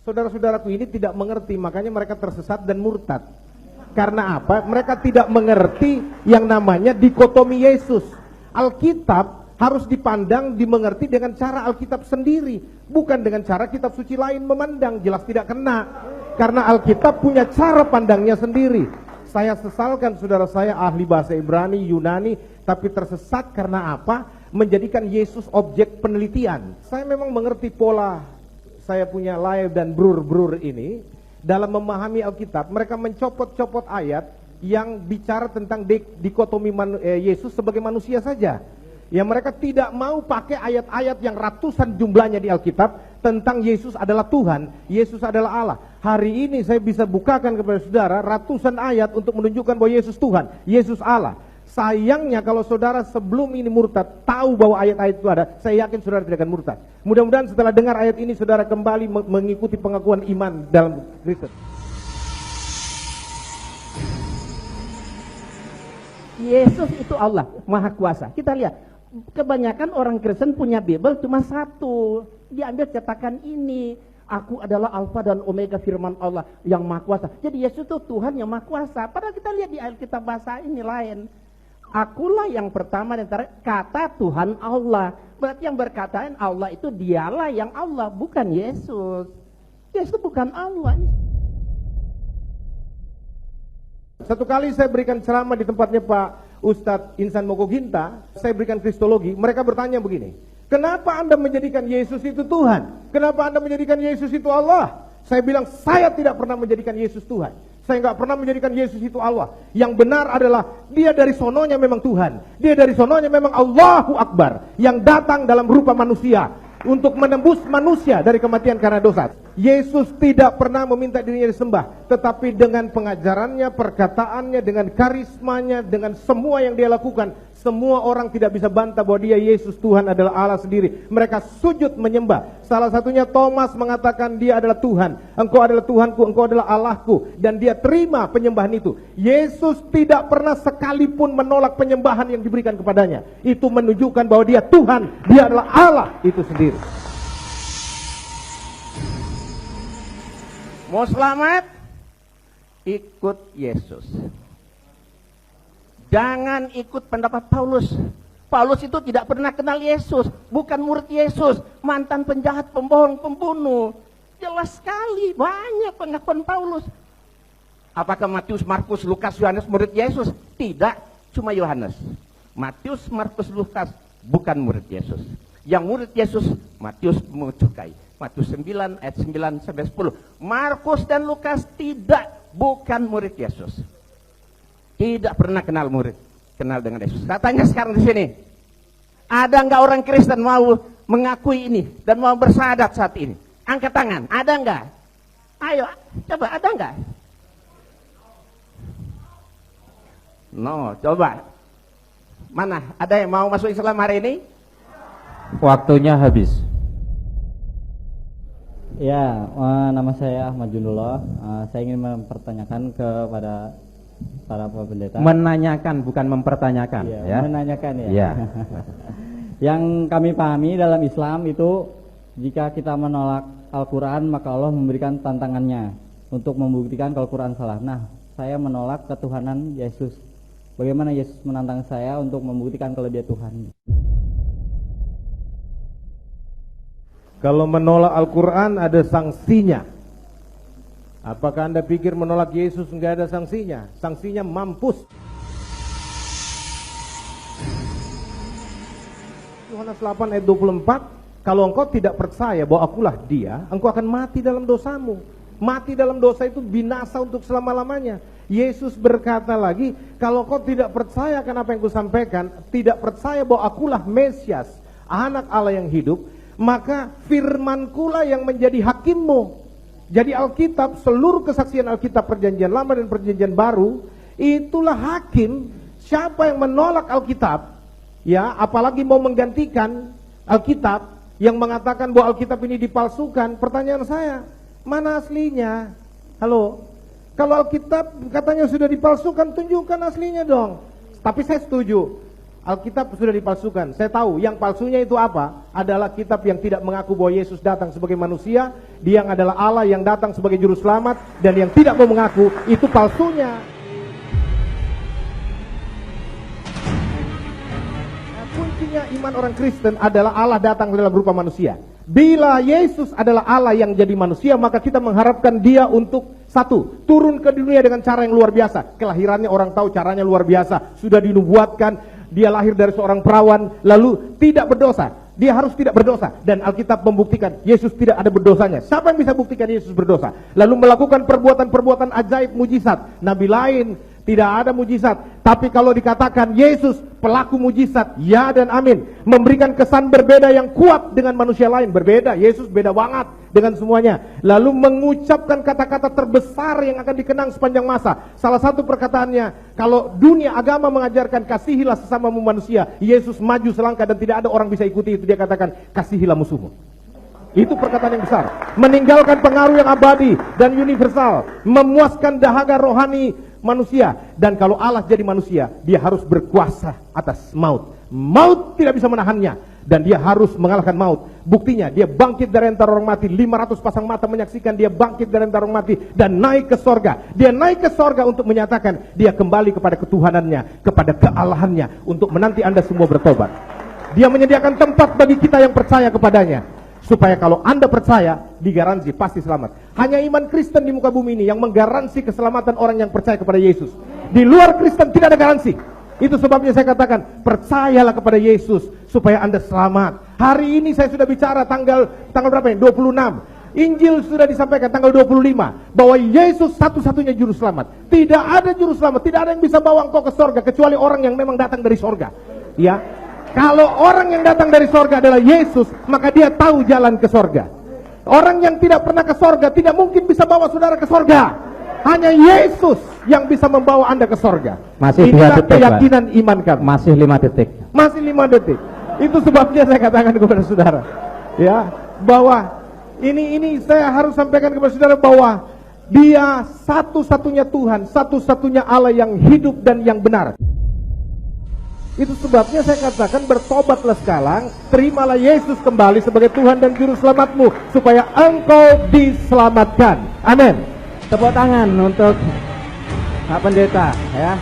Saudara-saudaraku ini tidak mengerti, makanya mereka tersesat dan murtad. Karena apa? Mereka tidak mengerti yang namanya dikotomi Yesus. Alkitab harus dipandang, dimengerti dengan cara Alkitab sendiri, bukan dengan cara kitab suci lain memandang. Jelas tidak kena, karena Alkitab punya cara pandangnya sendiri. Saya sesalkan saudara saya ahli bahasa Ibrani, Yunani, tapi tersesat karena apa? Menjadikan Yesus objek penelitian. Saya memang mengerti pola, saya punya live dan brur-brur ini dalam memahami Alkitab. Mereka mencopot-copot ayat yang bicara tentang dikotomi Yesus sebagai manusia saja. Ya, mereka tidak mau pakai ayat-ayat yang ratusan jumlahnya di Alkitab tentang Yesus adalah Tuhan, Yesus adalah Allah. Hari ini saya bisa bukakan kepada saudara ratusan ayat untuk menunjukkan bahwa Yesus Tuhan, Yesus Allah. Sayangnya kalau saudara sebelum ini murtad tahu bahwa ayat-ayat itu ada, saya yakin saudara tidak akan murtad. Mudah-mudahan setelah dengar ayat ini saudara kembali mengikuti pengakuan iman dalam Kristus. Yesus itu Allah, Maha Kuasa. Kita lihat, kebanyakan orang Kristen punya Bible cuma satu. Diambil cetakan ini, aku adalah Alfa dan Omega, firman Allah yang Maha Kuasa. Jadi Yesus itu Tuhan yang Maha Kuasa. Padahal kita lihat di Alkitab bahasa ini lain. Akulah yang pertama dan terakhir, kata Tuhan Allah. Berarti yang berkataan Allah itu dialah yang Allah, bukan Yesus. Yesus bukan Allah. Satu kali saya berikan ceramah di tempatnya Pak Ustadz Insan Mogoginta, saya berikan kristologi, mereka bertanya begini, kenapa Anda menjadikan Yesus itu Tuhan? Kenapa Anda menjadikan Yesus itu Allah? Saya bilang, saya tidak pernah menjadikan Yesus Tuhan. Saya nggak pernah menjadikan Yesus itu Allah. Yang benar adalah dia dari sononya memang Tuhan. Dia dari sononya memang Allahu Akbar, yang datang dalam rupa manusia untuk menembus manusia dari kematian karena dosa. Yesus tidak pernah meminta dirinya disembah, tetapi dengan pengajarannya, perkataannya, dengan karismanya, dengan semua yang dia lakukan, semua orang tidak bisa bantah bahwa dia Yesus Tuhan adalah Allah sendiri. Mereka sujud menyembah. Salah satunya Thomas mengatakan dia adalah Tuhan. Engkau adalah Tuhanku, engkau adalah Allahku. Dan dia terima penyembahan itu. Yesus tidak pernah sekalipun menolak penyembahan yang diberikan kepadanya. Itu menunjukkan bahwa dia Tuhan, dia adalah Allah itu sendiri. Mau selamat? Ikut Yesus. Jangan ikut pendapat Paulus. Paulus itu tidak pernah kenal Yesus, bukan murid Yesus, mantan penjahat, pembohong, pembunuh. Jelas sekali, banyak pengakuan Paulus. Apakah Matius, Markus, Lukas, Yohanes murid Yesus? Tidak, cuma Yohanes. Matius, Markus, Lukas bukan murid Yesus. Yang murid Yesus, Matius mencukai. Matius 9 ayat 9 sampai 10. Markus dan Lukas tidak, bukan murid Yesus. Tidak pernah kenal dengan Yesus. Katanya sekarang di sini, ada nggak orang Kristen mau mengakui ini dan mau bersyahadat saat ini? Angkat tangan, ada nggak? Ayo, coba, ada nggak? No, coba. Mana? Ada yang mau masuk Islam hari ini? Waktunya habis. Ya, nama saya Ahmad Junullah. Saya ingin mempertanyakan kepada para pendeta. Menanyakan bukan mempertanyakan, ya. Menanyakan ya. Ya. Yang kami pahami dalam Islam itu, jika kita menolak Al-Quran maka Allah memberikan tantangannya untuk membuktikan kalau Al-Quran salah. Nah, saya menolak ketuhanan Yesus. Bagaimana Yesus menantang saya untuk membuktikan kalau dia Tuhan? Kalau menolak Al-Quran ada sanksinya. Apakah Anda pikir menolak Yesus enggak ada sanksinya? Sanksinya mampus. Yohanes 8 ayat 24, kalau engkau tidak percaya bahwa akulah dia, engkau akan mati dalam dosamu. Mati dalam dosa itu binasa untuk selama-lamanya. Yesus berkata lagi, kalau engkau tidak percaya akan apa yang kusampaikan, tidak percaya bahwa akulah Mesias, anak Allah yang hidup, maka firmankulah yang menjadi hakimmu. Jadi Alkitab, seluruh kesaksian Alkitab perjanjian lama dan perjanjian baru, itulah hakim. Siapa yang menolak Alkitab, ya, apalagi mau menggantikan Alkitab, yang mengatakan bahwa Alkitab ini dipalsukan, pertanyaan saya, mana aslinya? Halo? Kalau Alkitab katanya sudah dipalsukan, tunjukkan aslinya dong. Tapi saya setuju, Alkitab sudah dipalsukan. Saya tahu yang palsunya itu apa? Adalah kitab yang tidak mengaku bahwa Yesus datang sebagai manusia, Dia yang adalah Allah yang datang sebagai juru selamat, dan yang tidak mau mengaku, itu palsunya. Nah, kuncinya iman orang Kristen adalah Allah datang dalam rupa manusia. Bila Yesus adalah Allah yang jadi manusia, maka kita mengharapkan Dia untuk satu, turun ke dunia dengan cara yang luar biasa. Kelahirannya orang tahu caranya luar biasa, sudah dinubuatkan, Dia lahir dari seorang perawan, lalu tidak berdosa. Dia harus tidak berdosa, dan Alkitab membuktikan Yesus tidak ada berdosanya. Siapa yang bisa buktikan Yesus berdosa? Lalu melakukan perbuatan-perbuatan ajaib, mujizat. Nabi lain tidak ada mujizat, tapi kalau dikatakan Yesus pelaku mujizat, ya dan amin. Memberikan kesan berbeda yang kuat dengan manusia lain, berbeda. Yesus beda banget dengan semuanya. Lalu mengucapkan kata-kata terbesar yang akan dikenang sepanjang masa. Salah satu perkataannya, kalau dunia agama mengajarkan kasihilah sesamamu manusia, Yesus maju selangkah dan tidak ada orang bisa ikuti itu. Dia katakan kasihilah musuhmu. Itu perkataan yang besar. Meninggalkan pengaruh yang abadi dan universal, memuaskan dahaga rohani manusia. Dan kalau Allah jadi manusia, Dia harus berkuasa atas maut. Maut tidak bisa menahannya, dan Dia harus mengalahkan maut. Buktinya Dia bangkit dari antara orang mati. 500 pasang mata menyaksikan Dia bangkit dari antara orang mati dan naik ke sorga. Dia naik ke sorga untuk menyatakan Dia kembali kepada ketuhanannya, kepada kealahannya, untuk menanti Anda semua bertobat. Dia menyediakan tempat bagi kita yang percaya kepadanya, supaya kalau Anda percaya, digaransi pasti selamat. Hanya iman Kristen di muka bumi ini yang menggaransi keselamatan orang yang percaya kepada Yesus. Di luar Kristen tidak ada garansi. Itu sebabnya saya katakan, percayalah kepada Yesus supaya Anda selamat. Hari ini saya sudah bicara tanggal berapa ini? 26. Injil sudah disampaikan tanggal 25 bahwa Yesus satu-satunya juru selamat. Tidak ada juru selamat, tidak ada yang bisa bawa engkau ke sorga kecuali orang yang memang datang dari sorga. Ya. Kalau orang yang datang dari sorga adalah Yesus, maka dia tahu jalan ke sorga. Orang yang tidak pernah ke sorga tidak mungkin bisa bawa saudara ke sorga. Hanya Yesus yang bisa membawa Anda ke sorga. Masih 2 Inilah detik, keyakinan iman kami. Masih 5 detik. Masih 5 detik. Itu sebabnya saya katakan kepada saudara, ya, bahwa ini saya harus sampaikan kepada saudara bahwa Dia satu-satunya Tuhan, satu-satunya Allah yang hidup dan yang benar. Itu sebabnya saya katakan bertobatlah sekarang, terimalah Yesus kembali sebagai Tuhan dan Juru Selamatmu, supaya engkau diselamatkan. Amin. Tepuk tangan untuk Pak Pendeta, ya.